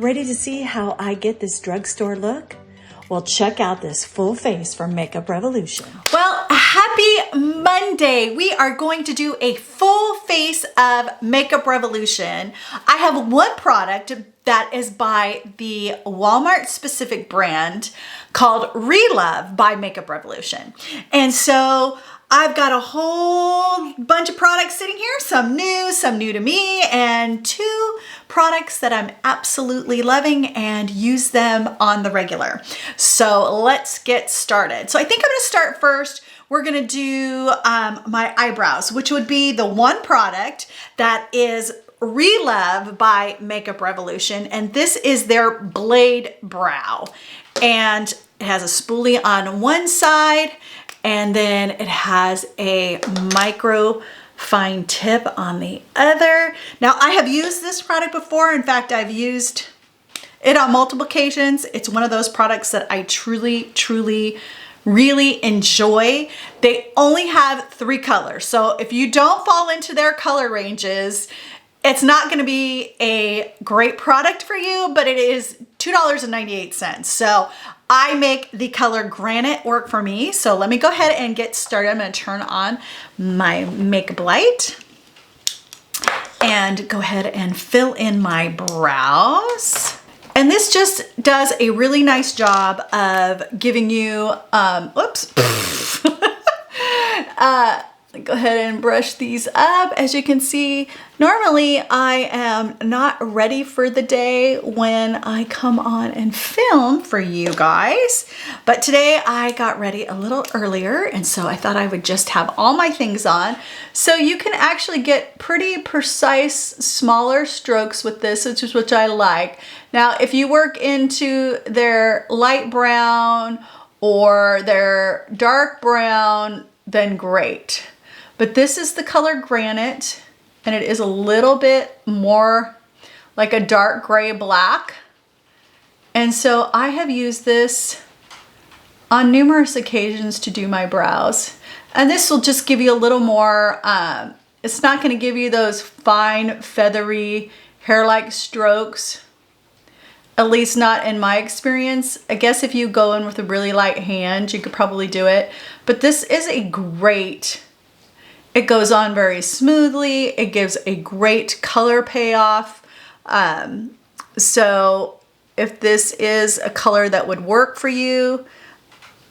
Ready to see how I get this drugstore look? Well, check out this full face from Makeup Revolution. Well, happy Monday. We are going to do a full face of Makeup Revolution. I have one product that is by the Walmart specific brand called Relove by Makeup Revolution. And so I've got a whole bunch of products sitting here, some new to me, and two products that I'm absolutely loving and use them on the regular. So let's get started. So I think I'm gonna start first. We're gonna do my eyebrows, which would be the one product that is Relove by Makeup Revolution. And this is their Blade Brow. And it has a spoolie on one side, and then it has a micro fine tip on the other. Now I have used this product before. In fact, I've used it on multiple occasions. It's one of those products that I truly really enjoy. They only have 3 colors. So if you don't fall into their color ranges, it's not going to be a great product for you, but it is $2.98. So I make the color Granite work for me. So let me go ahead and get started. I'm going to turn on my makeup light and go ahead and fill in my brows. And this just does a really nice job of giving you, go ahead and brush these up. As you can see, normally I am not ready for the day when I come on and film for you guys, but today I got ready a little earlier, and so I thought I would just have all my things on so you can actually get pretty precise smaller strokes with this, which I like. Now if you work into their light brown or their dark brown, then great. But this is the color Granite, and it is a little bit more like a dark gray black. And so I have used this on numerous occasions to do my brows. And this will just give you a little more, it's not gonna give you those fine, feathery, hair-like strokes, at least not in my experience. I guess if you go in with a really light hand, you could probably do it. But this is a great, it goes on very smoothly. It gives a great color payoff. So if this is a color that would work for you,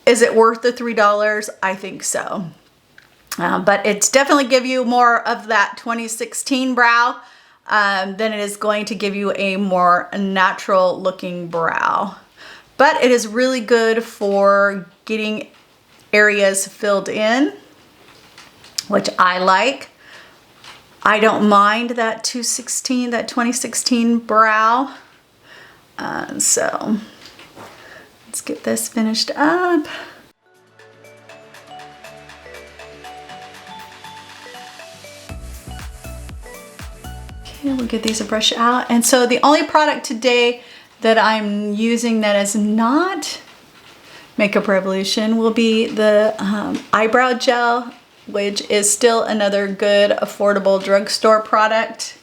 is it worth the $3? I think so. But it's definitely give you more of that 2016 brow than it is going to give you a more natural looking brow. But it is really good for getting areas filled in, which I like. I don't mind that 2016 brow. So let's get this finished up. Okay, we'll give these a brush out. And so the only product today that I'm using that is not Makeup Revolution will be the eyebrow gel, which is still another good affordable drugstore product,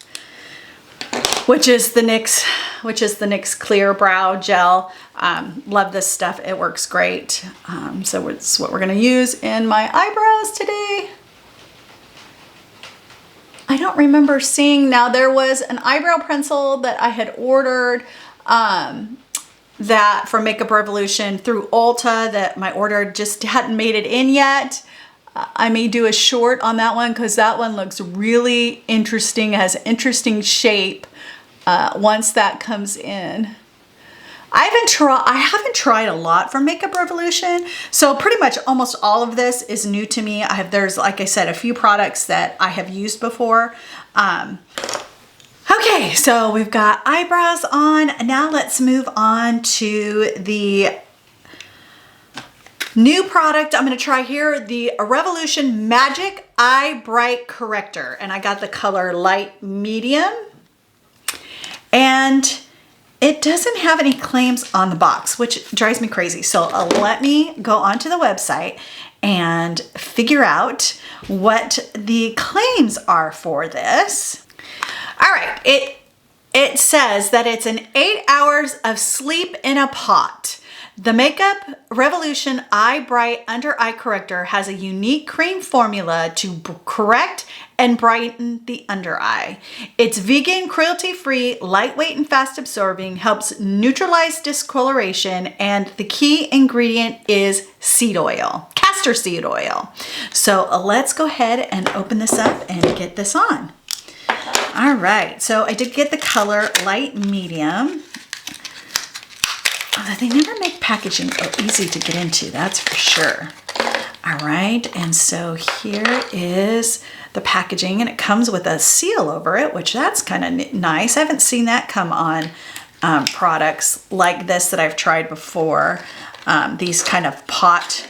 which is the NYX Clear Brow Gel. Love this stuff, it works great. So it's what we're gonna use in my eyebrows today. I don't remember seeing, now there was an eyebrow pencil that I had ordered that from Makeup Revolution through Ulta that my order just hadn't made it in yet. I may do a short on that one because that one looks really interesting, has interesting shape once that comes in. I haven't tried a lot from Makeup Revolution, so pretty much almost all of this is new to me. There's, like I said, a few products that I have used before. Okay, so we've got eyebrows on. Now let's move on to the new product I'm gonna try here, the Revolution Magic Eye Bright Corrector. And I got the color light medium. And it doesn't have any claims on the box, which drives me crazy. So let me go onto the website and figure out what the claims are for this. All right, it It says that it's an 8 hours of sleep in a pot. The Makeup Revolution Eye Bright Under Eye Corrector has a unique cream formula to correct and brighten the under eye. It's vegan, cruelty-free, lightweight, and fast-absorbing, helps neutralize discoloration, and the key ingredient is seed oil, castor seed oil. So let's go ahead and open this up and get this on. All right, so I did get the color light medium. They never make packaging easy to get into, that's for sure. All right, and so here is the packaging, and it comes with a seal over it, which that's kind of nice. I haven't seen that come on products like this that I've tried before. These kind of pot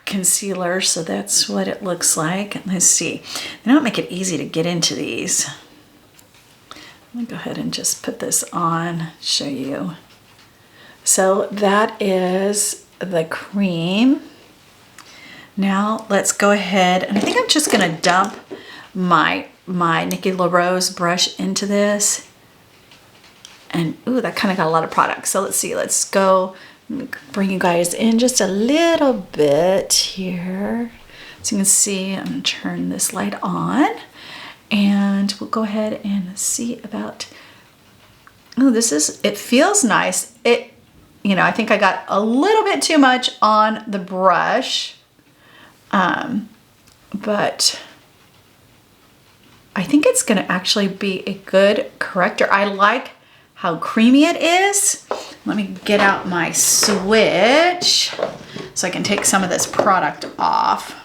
concealers, so that's what it looks like. Let's see. They don't make it easy to get into these. Let me go ahead and just put this on, show you. So that is the cream. Now let's go ahead, and I think I'm just gonna dump my Nikki LaRose brush into this. And ooh, that kind of got a lot of product. So let's see, let's go bring you guys in just a little bit here. So you can see, I'm gonna turn this light on, and we'll go ahead and see about, oh, it feels nice. I think I got a little bit too much on the brush, but I think it's gonna actually be a good corrector. I like how creamy it is. Let me get out my switch so I can take some of this product off.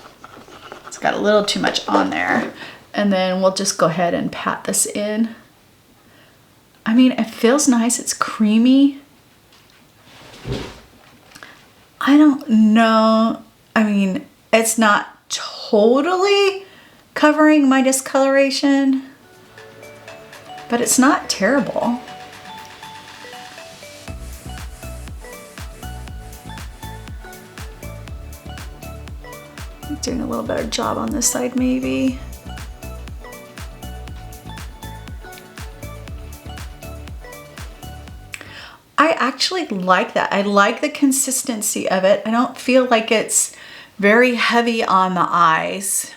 It's got a little too much on there. And then we'll just go ahead and pat this in. I mean, it feels nice, it's creamy. I don't know, I mean, it's not totally covering my discoloration, but it's not terrible. I'm doing a little better job on this side maybe. I actually like that. I like the consistency of it. I don't feel like it's very heavy on the eyes.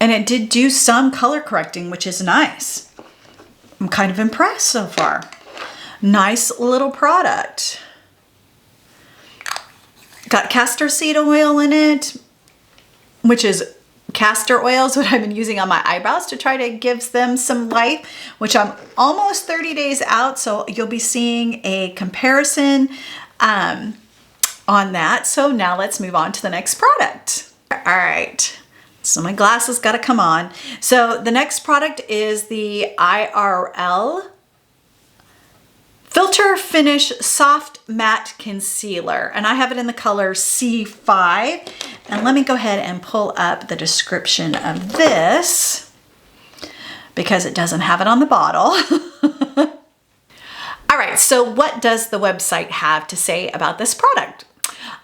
And it did do some color correcting, which is nice. I'm kind of impressed so far. Nice little product. Got castor seed oil in it, which is castor oil is what I've been using on my eyebrows to try to give them some life, which I'm almost 30 days out, so you'll be seeing a comparison on that. So now let's move on to the next product. All right, so my glasses got to come on. So the next product is the IRL Filter Finish Soft Matte Concealer, and I have it in the color C5. And let me go ahead and pull up the description of this because it doesn't have it on the bottle. All right, so what does the website have to say about this product?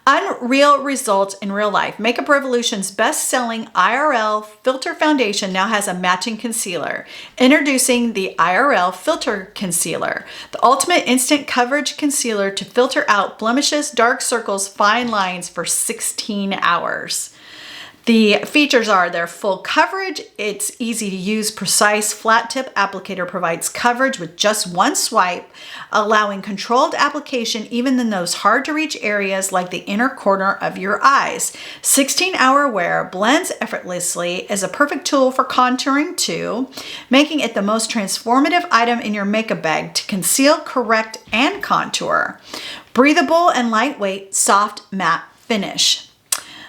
Unreal results in real life. Makeup Revolution's best-selling IRL Filter Foundation now has a matching concealer. Introducing the IRL Filter Concealer, the ultimate instant coverage concealer to filter out blemishes, dark circles, fine lines for 16 hours. The features are their full coverage, it's easy to use, precise flat tip applicator provides coverage with just one swipe, allowing controlled application even in those hard to reach areas like the inner corner of your eyes. 16-hour wear, blends effortlessly, is a perfect tool for contouring too, making it the most transformative item in your makeup bag to conceal, correct, and contour. Breathable and lightweight, soft matte finish.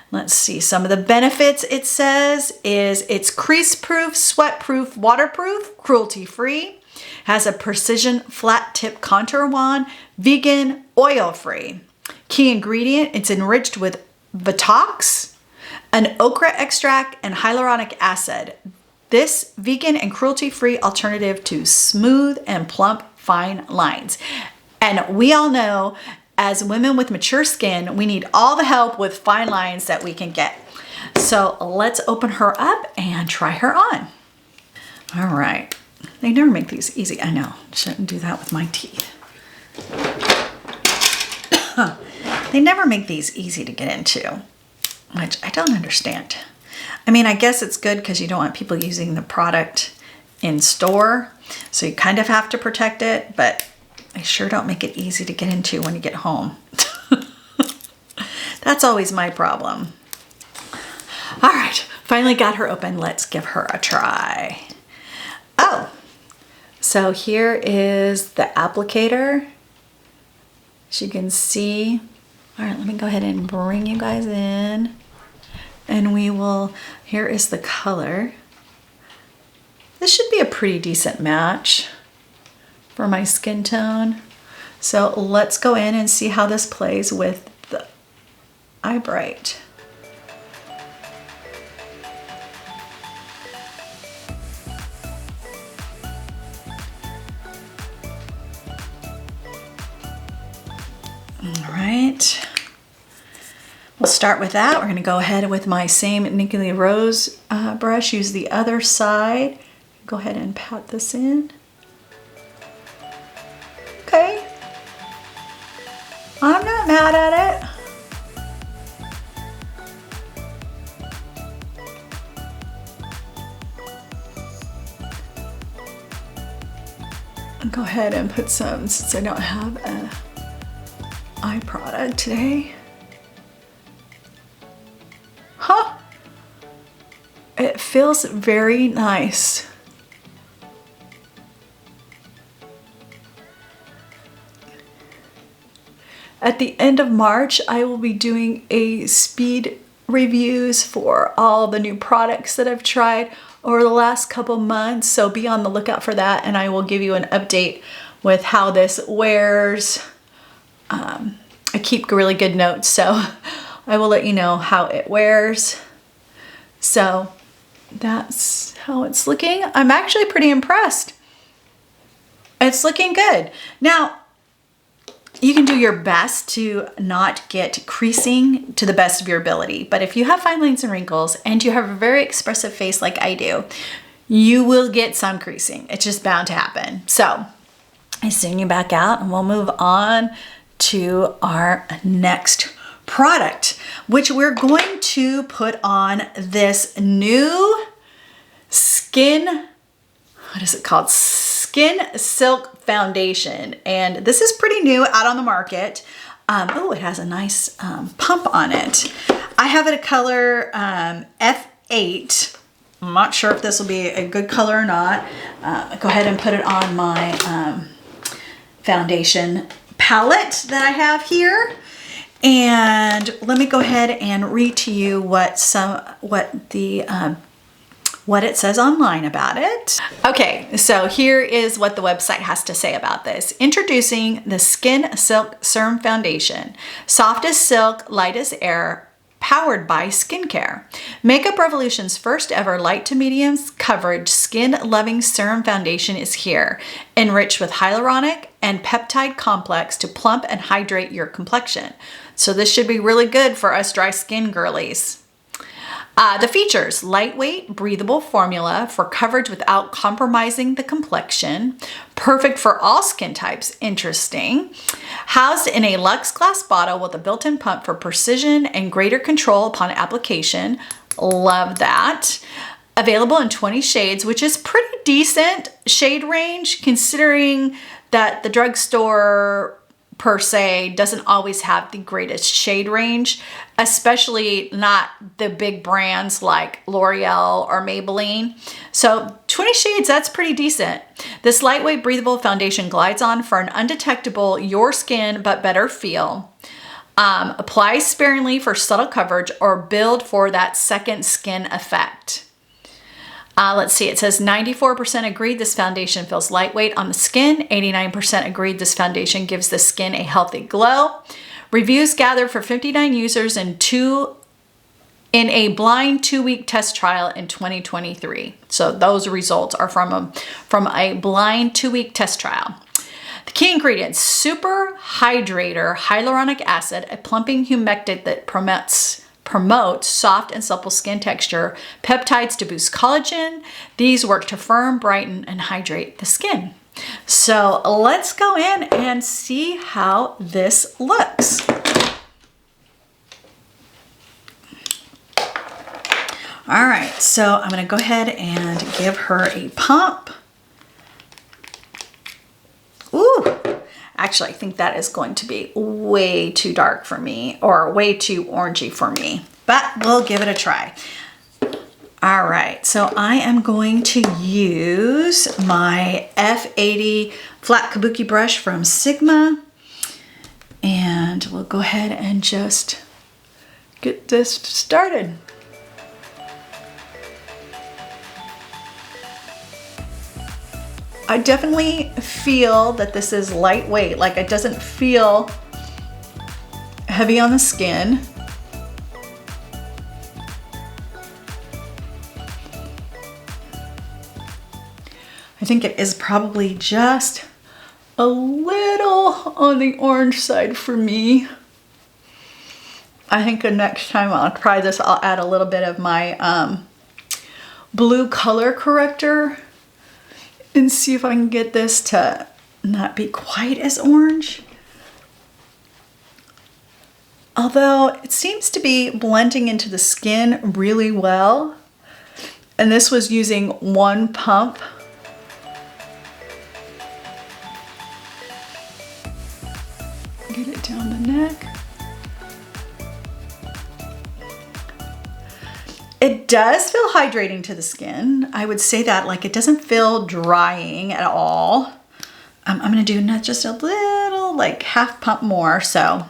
Let's see, some of the benefits it says is it's crease-proof, sweat-proof, waterproof, cruelty-free, has a precision flat tip contour wand, vegan, oil-free. Key ingredient, it's enriched with Vitox, an okra extract, and hyaluronic acid. This vegan and cruelty-free alternative to smooth and plump fine lines. And we all know, as women with mature skin, we need all the help with fine lines that we can get. So let's open her up and try her on. All right, They never make these easy. I know, shouldn't do that with my teeth. They never make these easy to get into, which I don't understand. I mean, I guess it's good because you don't want people using the product in store, so you kind of have to protect it, but they sure don't make it easy to get into when you get home. That's always my problem. All right, finally got her open. Let's give her a try. Oh, so here is the applicator. As you can see. All right, let me go ahead and bring you guys in. And we will, here is the color. This should be a pretty decent match for my skin tone. So let's go in and see how this plays with the Eye Bright. All right. We'll start with that. We're going to go ahead with my same Nikkei Rose brush. Use the other side. Go ahead and pat this in. Okay. I'm not mad at it. I'll go ahead and put some, since I don't have a eye product today. Huh? It feels very nice. At the end of March, I will be doing a speed reviews for all the new products that I've tried over the last couple months. So be on the lookout for that, and I will give you an update with how this wears. I keep really good notes, so I will let you know how it wears. So that's how it's looking. I'm actually pretty impressed. It's looking good. Now, you can do your best to not get creasing to the best of your ability. But if you have fine lines and wrinkles and you have a very expressive face like I do, you will get some creasing. It's just bound to happen. So I send you back out and we'll move on to our next product, which we're going to put on this new skin, what is it called? Skin Silk Foundation. And this is pretty new out on the market. Oh, it has a nice pump on it. I have it a color F8. I'm not sure if this will be a good color or not. Go ahead and put it on my foundation palette that I have here. And let me go ahead and read to you what it says online about it. Okay, so here is what the website has to say about this. Introducing the Skin Silk Serum Foundation. Soft as silk, light as air, powered by skincare. Makeup Revolution's first ever light to medium coverage skin loving serum foundation is here, enriched with hyaluronic and peptide complex to plump and hydrate your complexion. So this should be really good for us dry skin girlies. The features: lightweight, breathable formula for coverage without compromising the complexion. Perfect for all skin types. Interesting. Housed in a luxe glass bottle with a built-in pump for precision and greater control upon application. Love that. Available in 20 shades, which is pretty decent shade range considering that the drugstore per se doesn't always have the greatest shade range, especially not the big brands like L'Oreal or Maybelline. So 20 shades, that's pretty decent. This lightweight breathable foundation glides on for an undetectable your skin but better feel. Apply sparingly for subtle coverage or build for that second skin effect. Let's see, it says 94% agreed this foundation feels lightweight on the skin. 89% agreed this foundation gives the skin a healthy glow. Reviews gathered for 59 users in a blind 2-week test trial in 2023. So those results are from a blind 2-week test trial. The key ingredients: super hydrator hyaluronic acid, a plumping humectant that promotes promote soft and supple skin texture, peptides to boost collagen. These work to firm, brighten, and hydrate the skin. So let's go in and see how this looks. All right, so I'm gonna go ahead and give her a pump. Ooh, actually, I think that is going to be way too dark for me, or way too orangey for me, but we'll give it a try. All right, so I am going to use my F80 flat kabuki brush from Sigma, and we'll go ahead and just get this started. I definitely feel that this is lightweight, like it doesn't feel heavy on the skin. I think it is probably just a little on the orange side for me. I think the next time I'll try this, I'll add a little bit of my blue color corrector and see if I can get this to not be quite as orange. Although it seems to be blending into the skin really well. And this was using one pump. Get it down the neck. It does feel hydrating to the skin. I would say that, like, it doesn't feel drying at all. I'm gonna do not just a little, like half pump more. So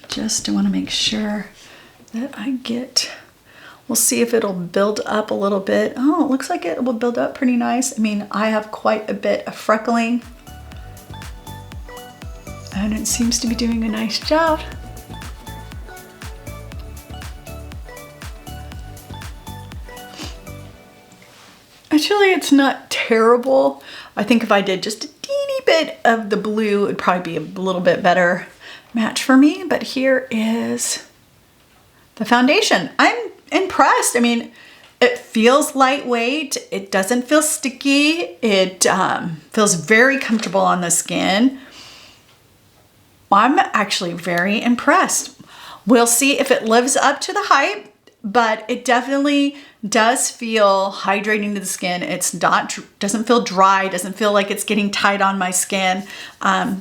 just wanna make sure that I get, we'll see if it'll build up a little bit. Oh, it looks like it will build up pretty nice. I mean, I have quite a bit of freckling and it seems to be doing a nice job. Actually, it's not terrible. I think if I did just a teeny bit of the blue, it'd probably be a little bit better match for me. But here is the foundation. I'm impressed. I mean, it feels lightweight. It doesn't feel sticky. It feels very comfortable on the skin. I'm actually very impressed. We'll see if it lives up to the hype, but it definitely does feel hydrating to the skin. It's not, doesn't feel dry, doesn't feel like it's getting tight on my skin.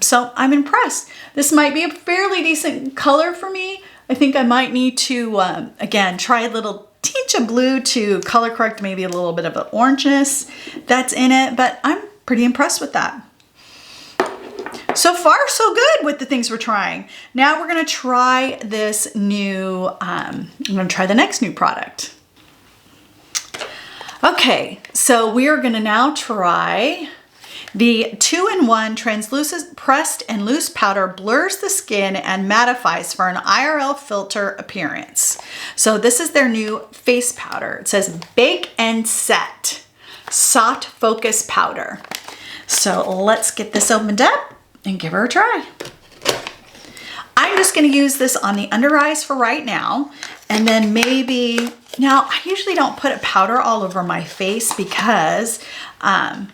So I'm impressed. This might be a fairly decent color for me. I think I might need to, again, try a little tinge of blue to color correct maybe a little bit of an orangeness that's in it, but I'm pretty impressed with that. So far, so good with the things we're trying. Now we're gonna try this new, I'm gonna try the next new product. Okay, so we are gonna now try the 2-in-1 translucent pressed and loose powder blurs the skin and mattifies for an IRL filter appearance. So this is their new face powder. It says Bake and Set Soft Focus Powder. So let's get this opened up and give her a try. I'm just gonna use this on the under eyes for right now. And then maybe, now I usually don't put a powder all over my face because I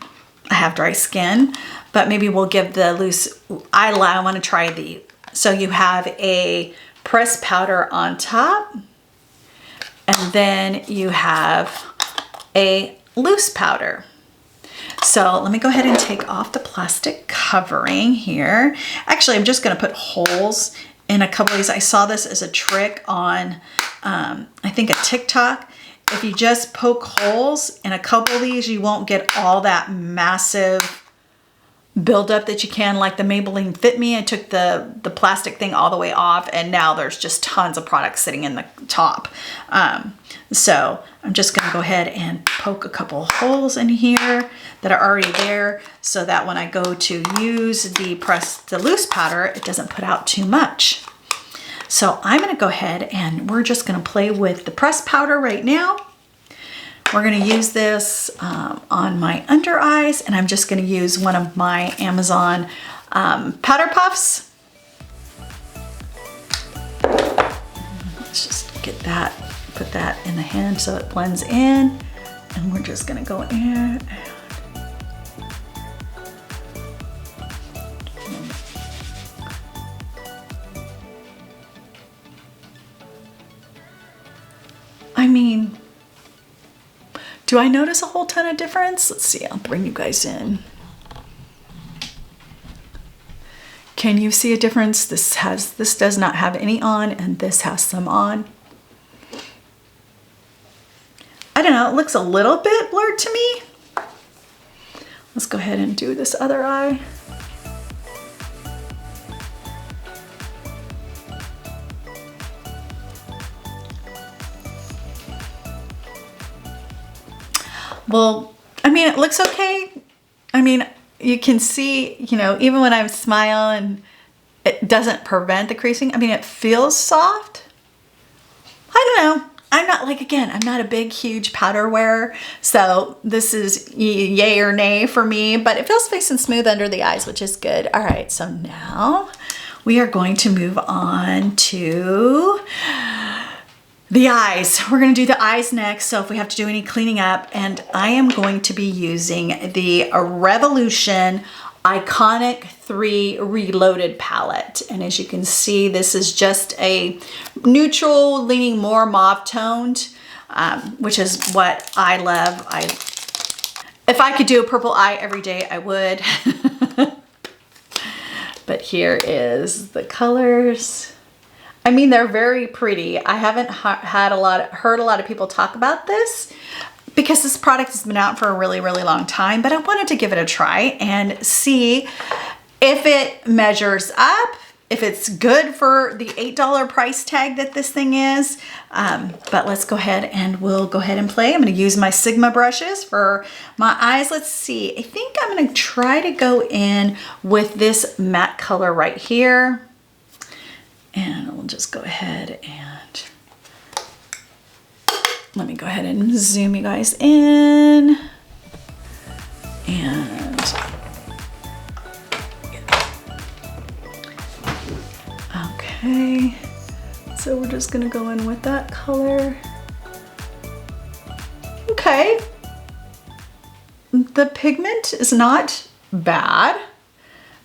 have dry skin, but maybe we'll give the loose eyeliner. I wanna try the, so you have a pressed powder on top and then you have a loose powder. So let me go ahead and take off the plastic covering here. Actually, I'm just gonna put holes in a couple of these. I saw this as a trick on, I think a TikTok. If you just poke holes in a couple of these, you won't get all that massive buildup that you can, like the Maybelline Fit Me. I took the plastic thing all the way off and now there's just tons of product sitting in the top. So I'm just gonna go ahead and poke a couple holes in here that are already there so that when I go to use the loose powder, it doesn't put out too much. So I'm gonna go ahead and we're just gonna play with the pressed powder right now. We're gonna use this on my under eyes and I'm just gonna use one of my Amazon powder puffs. let's just get that, put that in the hand so it blends in. And we're just gonna go in. I mean, do I notice a whole ton of difference? Let's see, I'll bring you guys in. Can you see a difference? This does not have any on, and this has some on. I don't know, it looks a little bit blurred to me. Let's go ahead and do this other eye. Well, I mean, it looks okay. I mean, you can see, you know, even when I smile and it doesn't prevent the creasing. I mean, it feels soft. I don't know. I'm not like, again, I'm not a big, huge powder wearer. So this is yay or nay for me, but it feels nice and smooth under the eyes, which is good. All right, so now we are going to move on to the eyes. We're gonna do the eyes next, so if we have to do any cleaning up, and I am going to be using the Revolution Iconic 3 Reloaded palette. And as you can see, this is just a neutral, leaning more mauve toned, which is what I love. If I could do a purple eye every day, I would. But here is the colors. I mean, they're very pretty. I haven't heard a lot of people talk about this because this product has been out for a really, really long time, but I wanted to give it a try and see if it measures up, if it's good for the $8 price tag that this thing is. But let's go ahead and we'll go ahead and play. I'm gonna use my Sigma brushes for my eyes. Let's see, I think I'm gonna try to go in with this matte color right here. And we'll just go ahead and let me go ahead and zoom you guys in. And okay, so we're just gonna go in with that color. Okay, the pigment is not bad.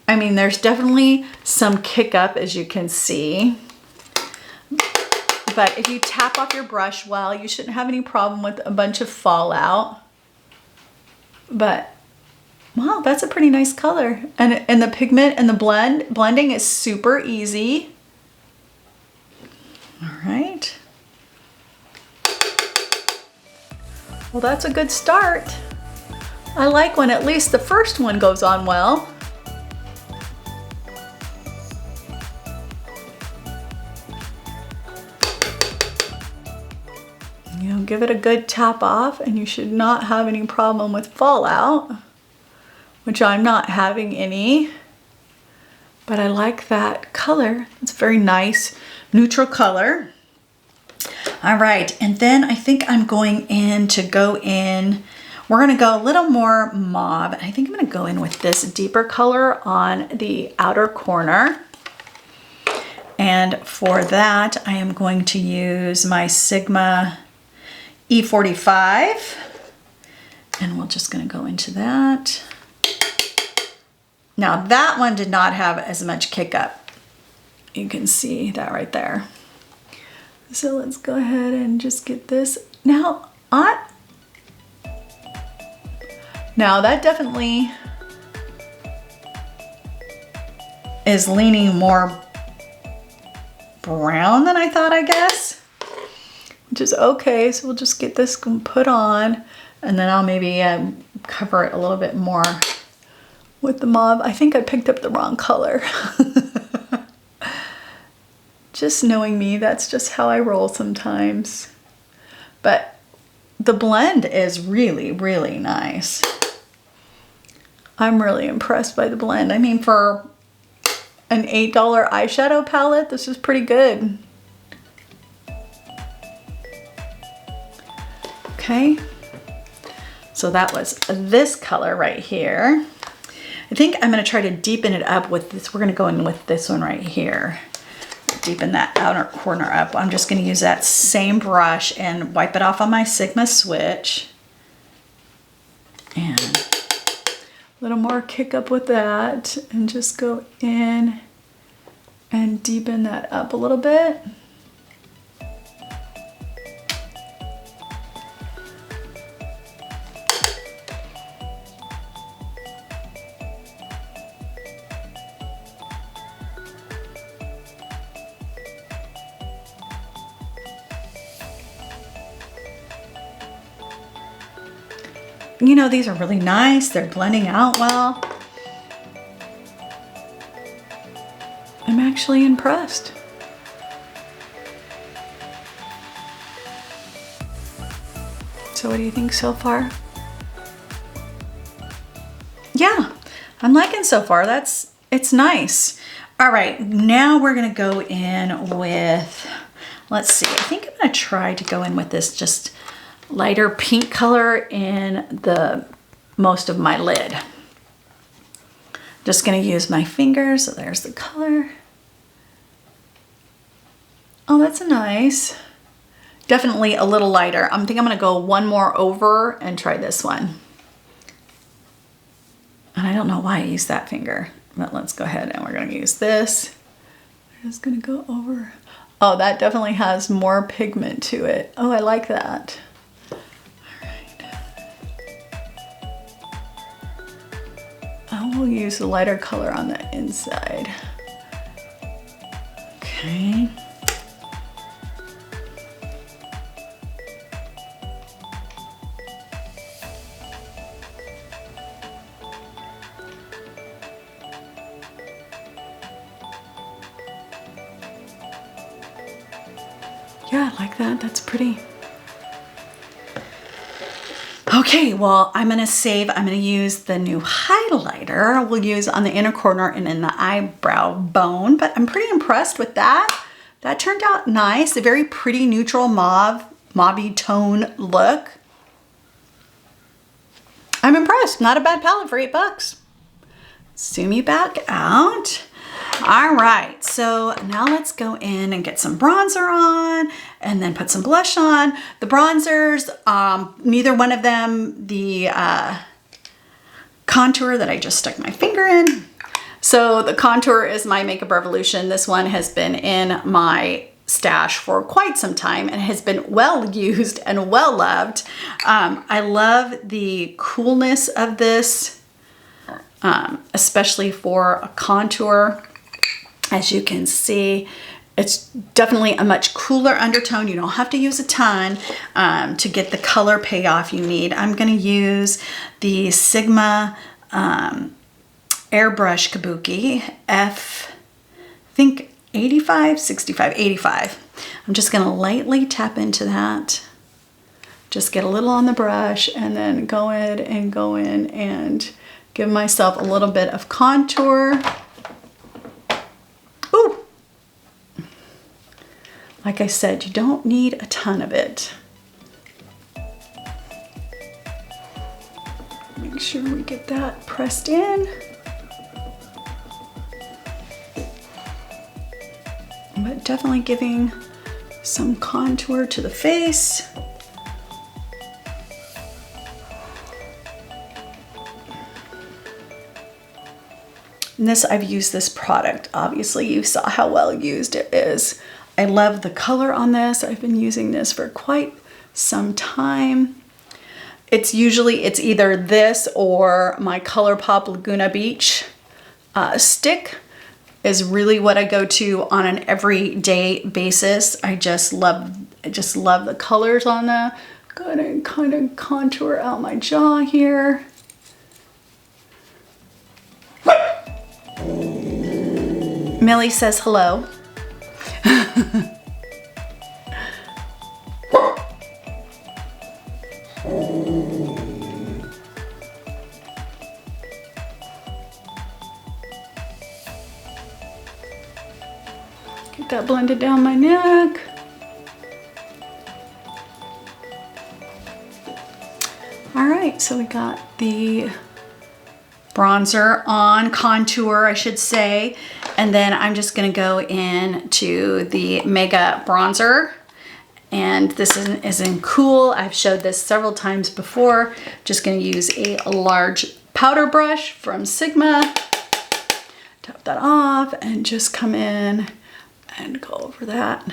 I mean, there's definitely some kick up, as you can see. But if you tap off your brush well, you shouldn't have any problem with a bunch of fallout. But wow, that's a pretty nice color. And the pigment and the blending is super easy. All right. Well, that's a good start. I like when at least the first one goes on well. You know, give it a good tap off and you should not have any problem with fallout, which I'm not having any, but I like that color. It's a very nice neutral color. All right, and then I think I'm going in to go in, we're gonna go a little more mauve. I think I'm gonna go in with this deeper color on the outer corner. And for that, I am going to use my Sigma E45, and we're just gonna go into that. Now that one did not have as much kick up. You can see that right there. So let's go ahead and just get this. Now that definitely is leaning more brown than I thought, I guess. Which is okay, so we'll just get this put on, and then I'll maybe cover it a little bit more with the mauve. I think I picked up the wrong color. Just knowing me, that's just how I roll sometimes. But the blend is really, really nice. I'm really impressed by the blend. I mean, for an $8 eyeshadow palette, this is pretty good. Okay, so that was this color right here. I think I'm gonna try to deepen it up with this. We're gonna go in with this one right here. deepen that outer corner up. I'm just going to use that same brush and wipe it off on my Sigma switch. And a little more kick up with that and just go in and deepen that up a little bit. You know, these are really nice. They're blending out well. I'm actually impressed. So what do you think so far? Yeah, I'm liking so far. It's nice. All right, now we're gonna go in with, let's see, I think I'm gonna try to go in with this just lighter pink color in the most of my lid. Just gonna use my fingers. So there's the color. Oh, that's nice. Definitely a little lighter. I think I'm gonna go one more over and try this one. And I don't know why I used that finger, but let's go ahead and we're gonna use this. I'm just gonna go over. Oh, that definitely has more pigment to it. Oh, I like that. I will use the lighter color on the inside. Okay. Yeah, I like that. That's pretty. Okay, well, I'm gonna use the new highlighter we'll use on the inner corner and in the eyebrow bone, but I'm pretty impressed with that. That turned out nice, a very pretty neutral mauvey tone look. I'm impressed, not a bad palette for $8. Zoom you back out. All right, so now let's go in and get some bronzer on and then put some blush on. The bronzers, neither one of them, the contour that I just stuck my finger in. So the contour is my Makeup Revolution. This one has been in my stash for quite some time and has been well used and well loved. I love the coolness of this, especially for a contour. As you can see, it's definitely a much cooler undertone. You don't have to use a ton to get the color payoff you need. I'm going to use the Sigma Airbrush Kabuki I think 85, 65, 85. I'm just going to lightly tap into that. Just get a little on the brush and then go in and give myself a little bit of contour. Ooh. Like I said, you don't need a ton of it. Make sure we get that pressed in. But definitely giving some contour to the face. And this, I've used this product. Obviously, you saw how well used it is. I love the color on this. I've been using this for quite some time. It's either this or my ColourPop Laguna Beach stick is really what I go to on an everyday basis. I just love the colors on that. Gonna kind of contour out my jaw here. Millie says hello. Get that blended down my neck. All right, so we got the bronzer on, contour, I should say. And then I'm just gonna go into the Mega Bronzer. And this is in Cool. I've showed this several times before. Just gonna use a large powder brush from Sigma. Tap that off and just come in and go over that.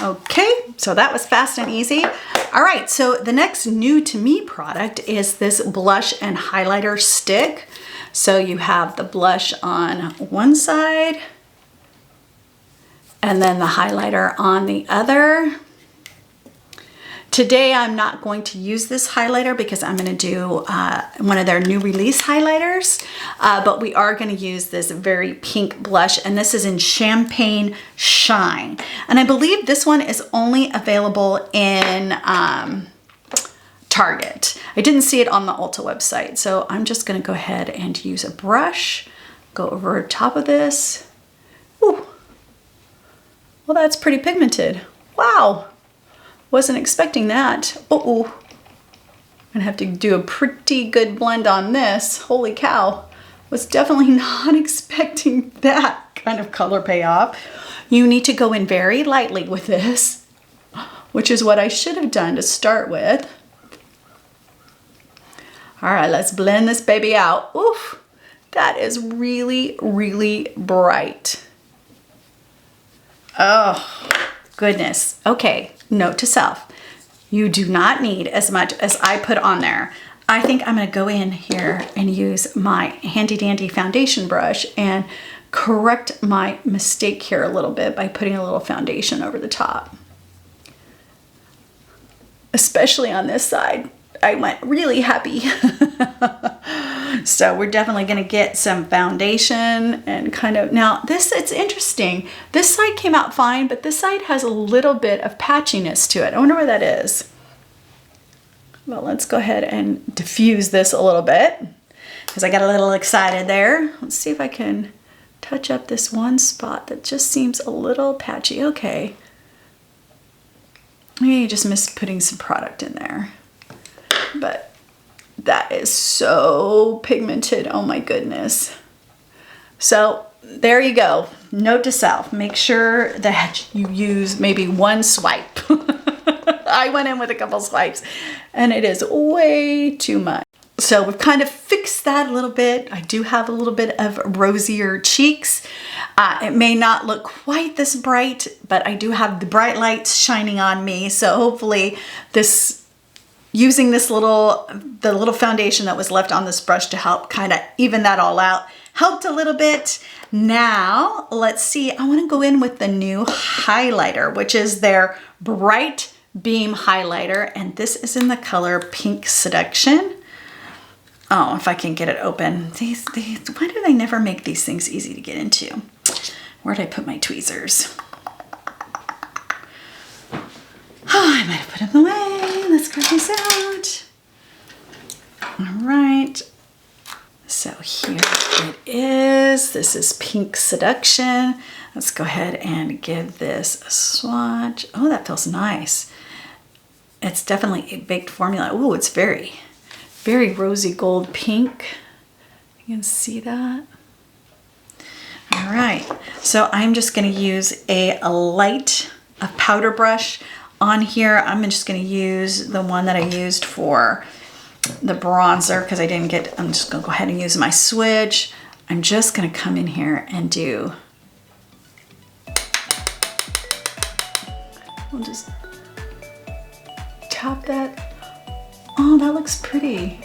Okay, so that was fast and easy. All right, so the next new to me product is this blush and highlighter stick. So you have the blush on one side and then the highlighter on the other. Today I'm not going to use this highlighter because I'm going to do one of their new release highlighters, but we are going to use this very pink blush, and this is in Champagne Shine. And I believe this one is only available in Target. I didn't see it on the Ulta website, so I'm just going to go ahead and use a brush, go over top of this. Ooh. Well, that's pretty pigmented. Wow. Wasn't expecting that. Uh-oh. I'm gonna have to do a pretty good blend on this. Holy cow. Was definitely not expecting that kind of color payoff. You need to go in very lightly with this, which is what I should have done to start with. All right, let's blend this baby out. Oof, that is really, really bright. Oh, goodness. Okay. Note to self, you do not need as much as I put on there. I think I'm gonna go in here and use my handy dandy foundation brush and correct my mistake here a little bit by putting a little foundation over the top. Especially on this side, I went really heavy. So we're definitely gonna get some foundation and kind of, now this, it's interesting. This side came out fine, but this side has a little bit of patchiness to it. I wonder where that is. Well, let's go ahead and diffuse this a little bit because I got a little excited there. Let's see if I can touch up this one spot that just seems a little patchy. Okay. Maybe you just missed putting some product in there, but that is so pigmented. Oh my goodness. So there you go. Note to self, make sure that you use maybe one swipe. I went in with a couple swipes and it is way too much. So we've kind of fixed that a little bit. I do have a little bit of rosier cheeks. It may not look quite this bright, but I do have the bright lights shining on me. So hopefully using the little foundation that was left on this brush to help kind of even that all out helped a little bit. Now let's see, I want to go in with the new highlighter, which is their Bright Beam highlighter, and this is in the color Pink Seduction. Oh, if I can get it open. Why do they never make these things easy to get into? Where did I put my tweezers? Oh, I might have put them away. Let's grab these out. All right. So here it is. This is Pink Seduction. Let's go ahead and give this a swatch. Oh, that feels nice. It's definitely a baked formula. Oh, it's very, very rosy gold pink. You can see that. All right. So I'm just going to use a powder brush on here. I'm just going to use the one that I used for the bronzer because I didn't get, I'm just going to go ahead and use my switch. I'm just going to come in here and do, we'll just tap that. Oh, that looks pretty.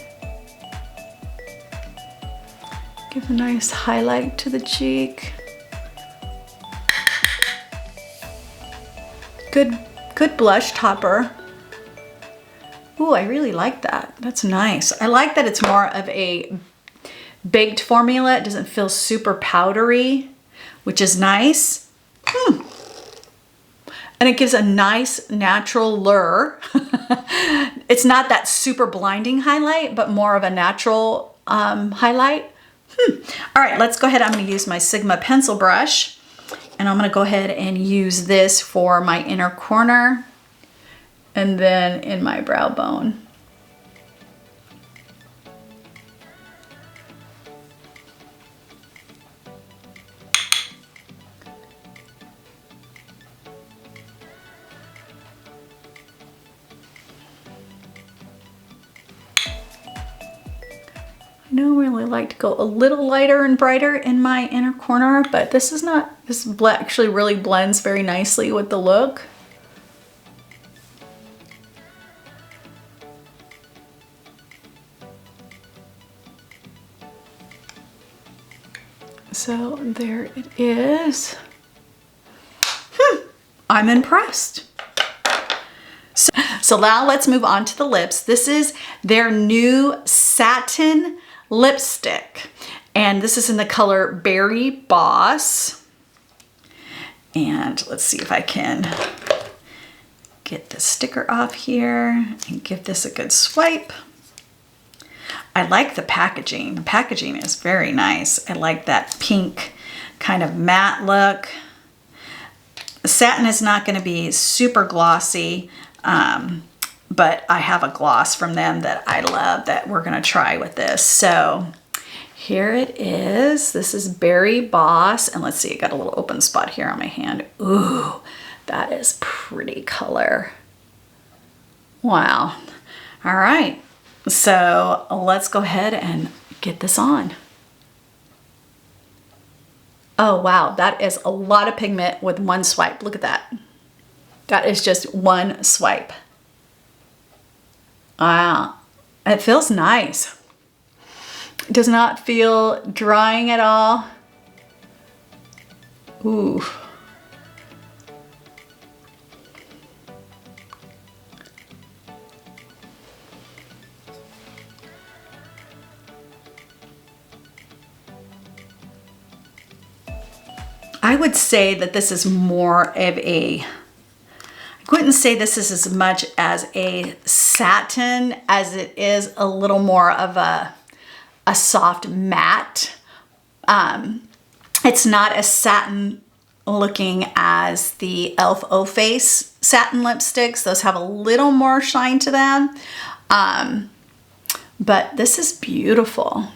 Give a nice highlight to the cheek. Good blush topper. Ooh, I really like that. That's nice. I like that it's more of a baked formula. It doesn't feel super powdery, which is nice. And it gives a nice natural lure. It's not that super blinding highlight, but more of a natural highlight. All right, let's go ahead. I'm gonna use my Sigma pencil brush. and I'm gonna go ahead and use this for my inner corner and then in my brow bone. I don't really like to go a little lighter and brighter in my inner corner, but this is not, this actually really blends very nicely with the look. So there it is. I'm impressed. So now let's move on to the lips. This is their new satin lipstick, and this is in the color Berry Boss. And let's see if I can get the sticker off here and give this a good swipe. I like the packaging. The packaging is very nice. I like that pink kind of matte look. The satin is not going to be super glossy, but I have a gloss from them that I love that we're going to try with this. So here it is. This is Berry Boss. And let's see, I got a little open spot here on my hand. Ooh, that is pretty color. Wow. All right. So let's go ahead and get this on. Oh, wow. That is a lot of pigment with one swipe. Look at that. That is just one swipe. Wow. It feels nice. It does not feel drying at all. Ooh. I would say that this is more of a, I wouldn't say this is as much as a satin as it is a little more of a soft matte. It's not as satin looking as the e.l.f. O Face satin lipsticks. Those have a little more shine to them. But this is beautiful.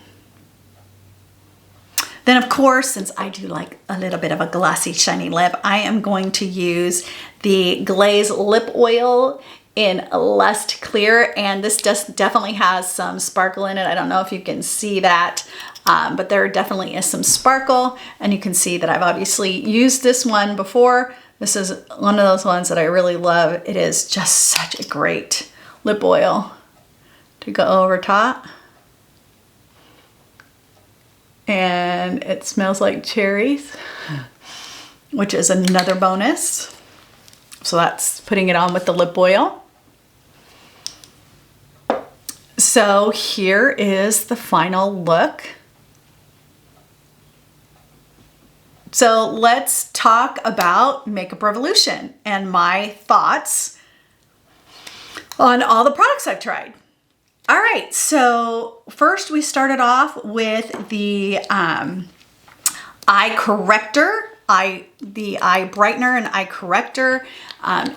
Then of course, since I do like a little bit of a glossy, shiny lip, I am going to use the Glaze Lip Oil in Lust Clear. And this just definitely has some sparkle in it. I don't know if you can see that, but there definitely is some sparkle. And you can see that I've obviously used this one before. This is one of those ones that I really love. It is just such a great lip oil to go over top. And it smells like cherries, which is another bonus. So that's putting it on with the lip oil. So here is the final look. So let's talk about Makeup Revolution and my thoughts on all the products I've tried. All right, so first we started off with the Eye Corrector, the Eye Brightener and Eye Corrector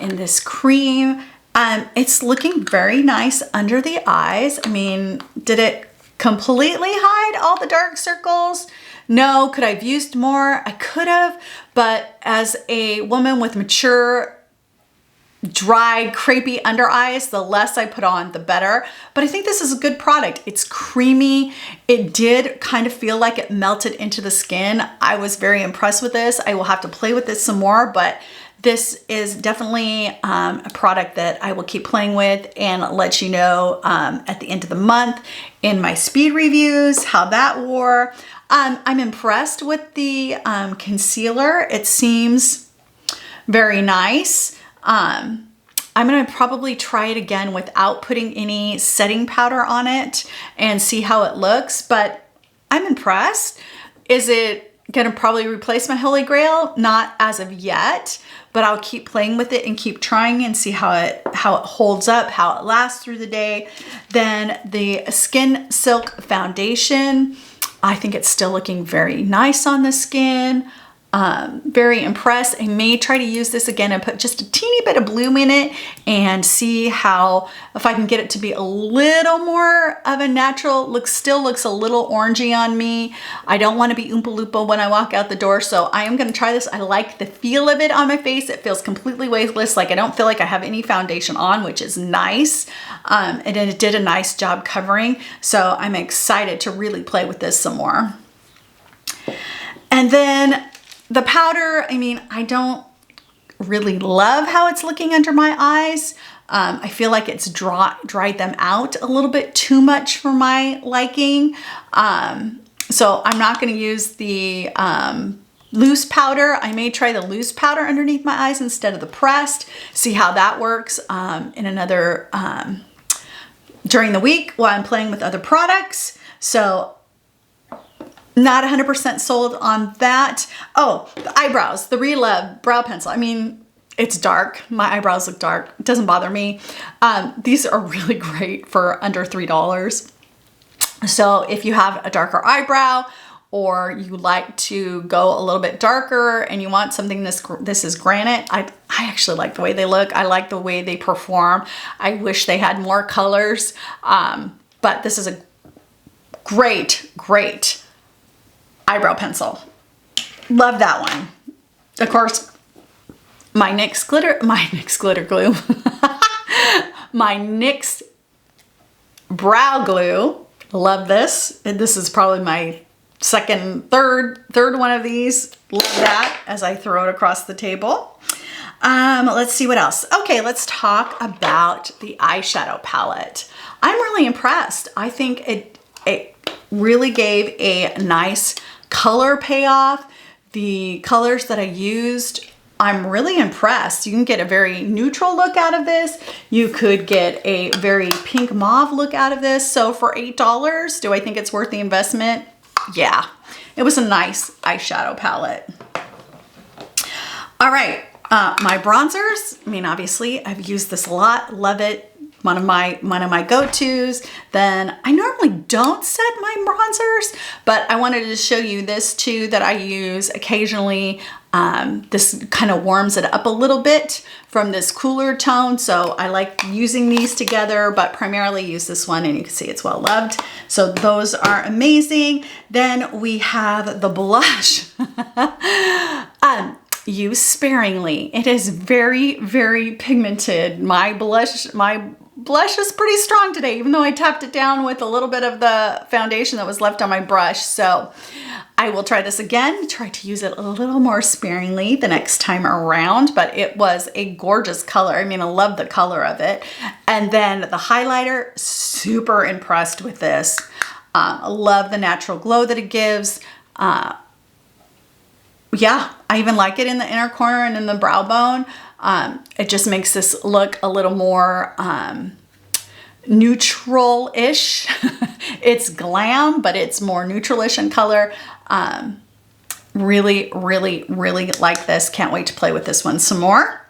in this cream. It's looking very nice under the eyes. I mean, did it completely hide all the dark circles? No. Could I have used more? I could have, but as a woman with mature, dry, crepey under eyes, the less I put on, the better. But I think this is a good product. It's creamy. It did kind of feel like it melted into the skin. I was very impressed with this. I will have to play with this some more, but this is definitely a product that I will keep playing with and let you know at the end of the month in my speed reviews how that wore. I'm impressed with the concealer. It seems very nice. I'm gonna probably try it again without putting any setting powder on it and see how it looks, but I'm impressed. Is it gonna probably replace my Holy Grail? Not as of yet, but I'll keep playing with it and keep trying and see how it holds up, how it lasts through the day. Then the Skin Silk Foundation, I think it's still looking very nice on the skin. very impressed. I may try to use this again and put just a teeny bit of bloom in it and see how, if I can get it to be a little more of a natural look. Still looks a little orangey on me. I don't want to be Oompa Loompa when I walk out the door, so I am going to try this. I like the feel of it on my face. It feels completely weightless. Like I don't feel like I have any foundation on, which is nice. And it did a nice job covering. So I'm excited to really play with this some more. And then the powder, I mean, I don't really love how it's looking under my eyes. I feel like it's dried them out a little bit too much for my liking. So I'm not going to use the loose powder. I may try the loose powder underneath my eyes instead of the pressed, see how that works in another, during the week while I'm playing with other products. So not 100% sold on that. Oh, the eyebrows, the Relove brow pencil. I mean, it's dark. My eyebrows look dark. It doesn't bother me. These are really great for under $3. So if you have a darker eyebrow or you like to go a little bit darker and you want something, this is granite. I actually like the way they look. I like the way they perform. I wish they had more colors, but this is a great, great eyebrow pencil. Love that one. Of course, my NYX glitter glue, my NYX brow glue. Love this. And this is probably my third one of these. Love that as I throw it across the table. Let's see what else. Okay, let's talk about the eyeshadow palette. I'm really impressed. I think it really gave a nice color payoff. The colors that I used, I'm really impressed. You can get a very neutral look out of this. You could get a very pink mauve look out of this. So for $8, do I think it's worth the investment? Yeah, it was a nice eyeshadow palette. All right, my bronzers. I mean, obviously I've used this a lot, love it. One of my go-tos. Then I normally don't set my bronzers, but I wanted to show you this too that I use occasionally. This kind of warms it up a little bit from this cooler tone. So I like using these together, but primarily use this one, and you can see it's well loved. So those are amazing. Then we have the blush. Use sparingly. It is very, very pigmented. My blush is pretty strong today, even though I tapped it down with a little bit of the foundation that was left on my brush. So I will try this again, try to use it a little more sparingly the next time around, but it was a gorgeous color. I mean, I love the color of it. And then the highlighter, super impressed with this. I love the natural glow that it gives. Yeah, I even like it in the inner corner and in the brow bone. It just makes this look a little more neutral-ish. It's glam, but it's more neutral-ish in color. Really, really, really like this. Can't wait to play with this one some more.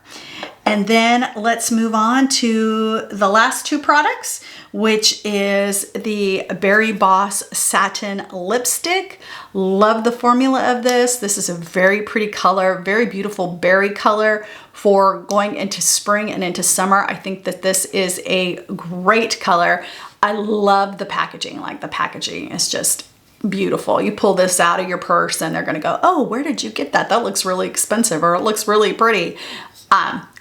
And then let's move on to the last two products, which is the Berry Boss Satin Lipstick. Love the formula of this. This is a very pretty color, very beautiful berry color for going into spring and into summer. I think that this is a great color. I love the packaging. Like, the packaging is just beautiful. You pull this out of your purse and they're gonna go, oh, where did you get that? That looks really expensive, or it looks really pretty.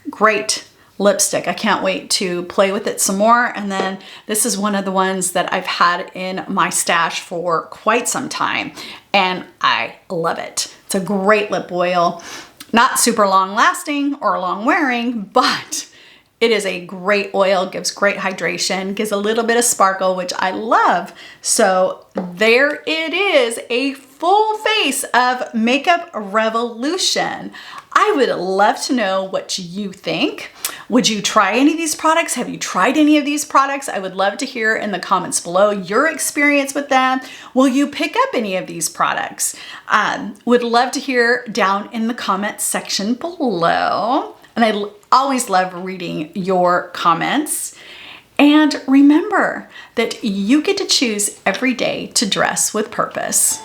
Great lipstick. I can't wait to play with it some more. And then this is one of the ones that I've had in my stash for quite some time, and I love it. It's a great lip oil. Not super long lasting or long wearing, but it is a great oil, gives great hydration, gives a little bit of sparkle, which I love. So there it is, a full face of Makeup Revolution. I would love to know what you think. Would you try any of these products? Have you tried any of these products? I would love to hear in the comments below your experience with them. Will you pick up any of these products? Would love to hear down in the comments section below. And I always love reading your comments. And remember that you get to choose every day to dress with purpose.